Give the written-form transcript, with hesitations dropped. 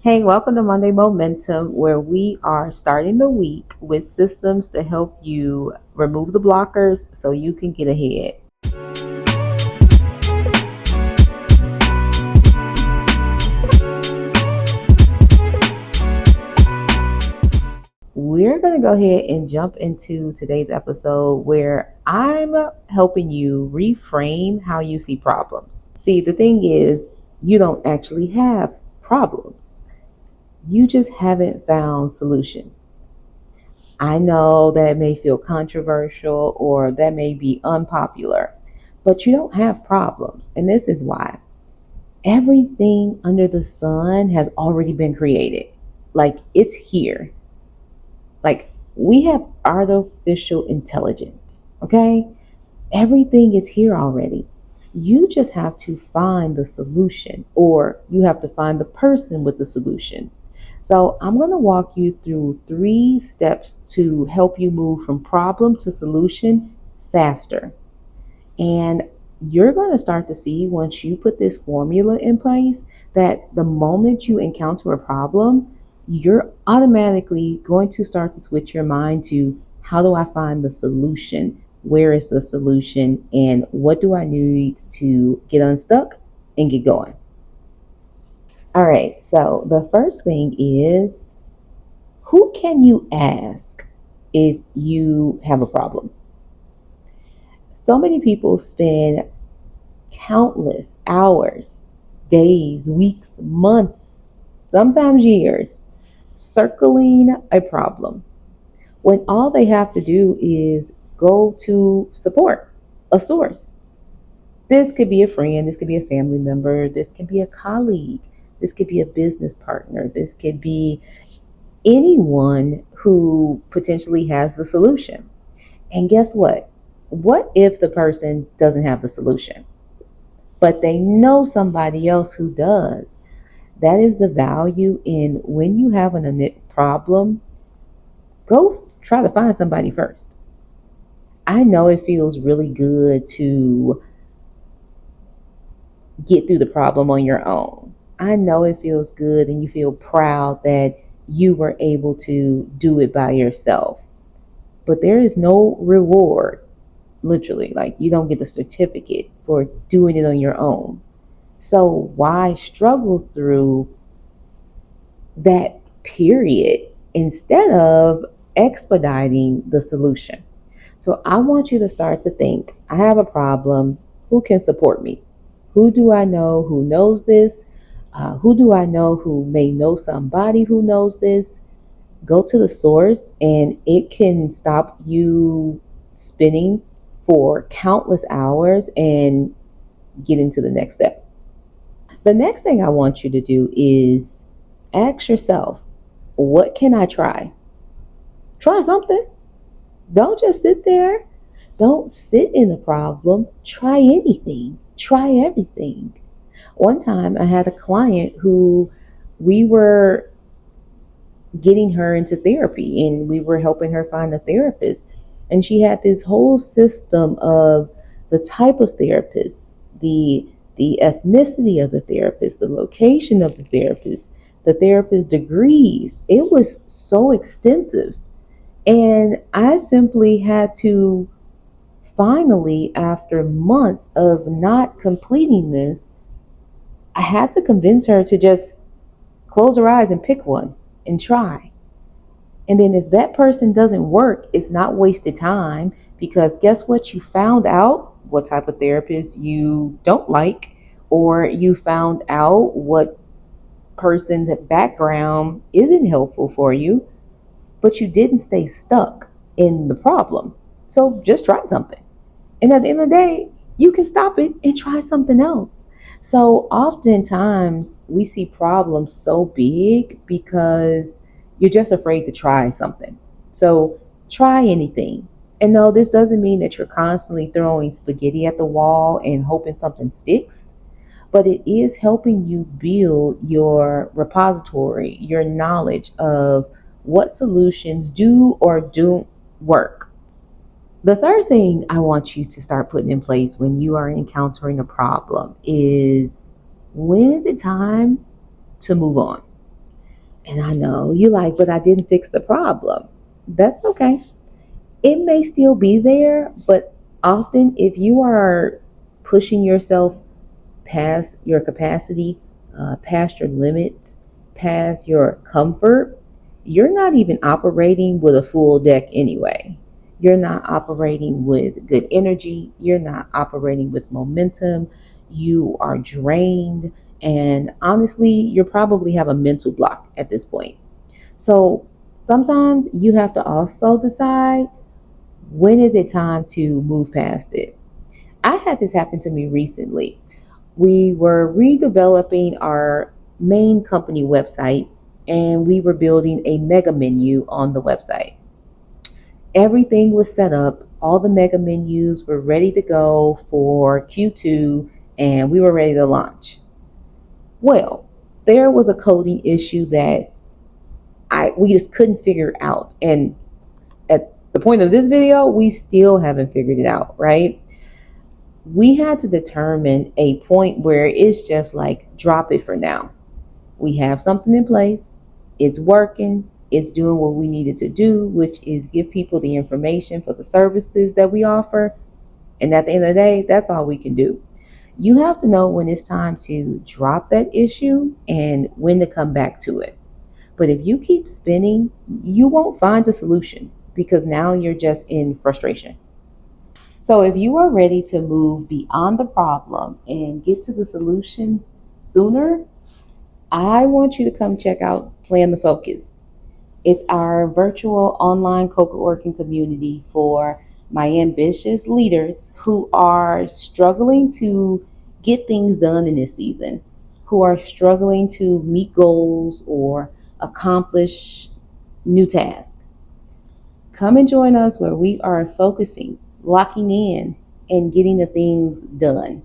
Hey, welcome to Monday Momentum, where we are starting the week with systems to help you remove the blockers so you can get ahead. We're going to go ahead and jump into today's episode where I'm helping you reframe how you see problems. See, the thing is, you don't actually have problems, you just haven't found solutions. I know that may feel controversial or that may be unpopular, but you don't have problems. And this is why everything under the sun has already been created. Like it's here. Like we have artificial intelligence, okay? Everything is here already. You just have to find the solution, or you have to find the person with the solution. So, I'm going to walk you through 3 steps to help you move from problem to solution faster. And you're going to start to see once you put this formula in place that the moment you encounter a problem, you're automatically going to start to switch your mind to how do I find the solution? Where is the solution? And what do I need to get unstuck and get going? All right, so the first thing is who can you ask if you have a problem? So many people spend countless hours, days, weeks, months, sometimes years, circling a problem when all they have to do is go to support, a source. This could be a friend, this could be a family member, this could be a colleague, this could be a business partner, this could be anyone who potentially has the solution. And guess what? What if the person doesn't have the solution, but they know somebody else who does? That is the value in when you have an problem, go try to find somebody first. I know it feels really good to get through the problem on your own. I know it feels good and you feel proud that you were able to do it by yourself. But there is no reward, literally. Like you don't get a certificate for doing it on your own. So why struggle through that period instead of expediting the solution? So I want you to start to think, I have a problem. Who can support me? Who do I know who knows this? Who do I know who may know somebody who knows this? Go to the source and it can stop you spinning for countless hours and get into the next step. The next thing I want you to do is ask yourself, what can I try? Try something. Don't just sit there. Don't sit in the problem. Try anything. Try everything. One time I had a client who we were getting her into therapy and we were helping her find a therapist. And she had this whole system of the type of therapist, the ethnicity of the therapist, the location of the therapist degrees. It was so extensive. And I simply had to finally, after months of not completing this, I had to convince her to just close her eyes and pick one and try. And then if that person doesn't work, it's not wasted time because guess what? You found out what type of therapist you don't like, or you found out what person's background isn't helpful for you, but you didn't stay stuck in the problem. So just try something. And at the end of the day, you can stop it and try something else. So oftentimes we see problems so big because you're just afraid to try something. So try anything. And no, this doesn't mean that you're constantly throwing spaghetti at the wall and hoping something sticks, but it is helping you build your repository, your knowledge of what solutions do or don't work. The third thing I want you to start putting in place when you are encountering a problem is when is it time to move on? And I know you like, but I didn't fix the problem. That's okay. It may still be there, but often if you are pushing yourself past your capacity, past your limits, past your comfort, you're not even operating with a full deck anyway. You're not operating with good energy. You're not operating with momentum. You are drained. And honestly, you probably have a mental block at this point. So sometimes you have to also decide, when is it time to move past it? I had this happen to me recently. We were redeveloping our main company website, and we were building a mega menu on the website. Everything was set up, all the mega menus were ready to go for Q2, and we were ready to launch. Well, there was a coding issue that we just couldn't figure out. And at the point of this video, we still haven't figured it out, right? We had to determine a point where it's just like, drop it for now. We have something in place, it's working, it's doing what we needed to do, which is give people the information for the services that we offer. And at the end of the day, that's all we can do. You have to know when it's time to drop that issue and when to come back to it. But if you keep spinning, you won't find a solution, because now you're just in frustration. So if you are ready to move beyond the problem and get to the solutions sooner, I want you to come check out Plan the Focus. It's our virtual online co-working community for my ambitious leaders who are struggling to get things done in this season, who are struggling to meet goals or accomplish new tasks. Come and join us where we are focusing, locking in, and getting the things done.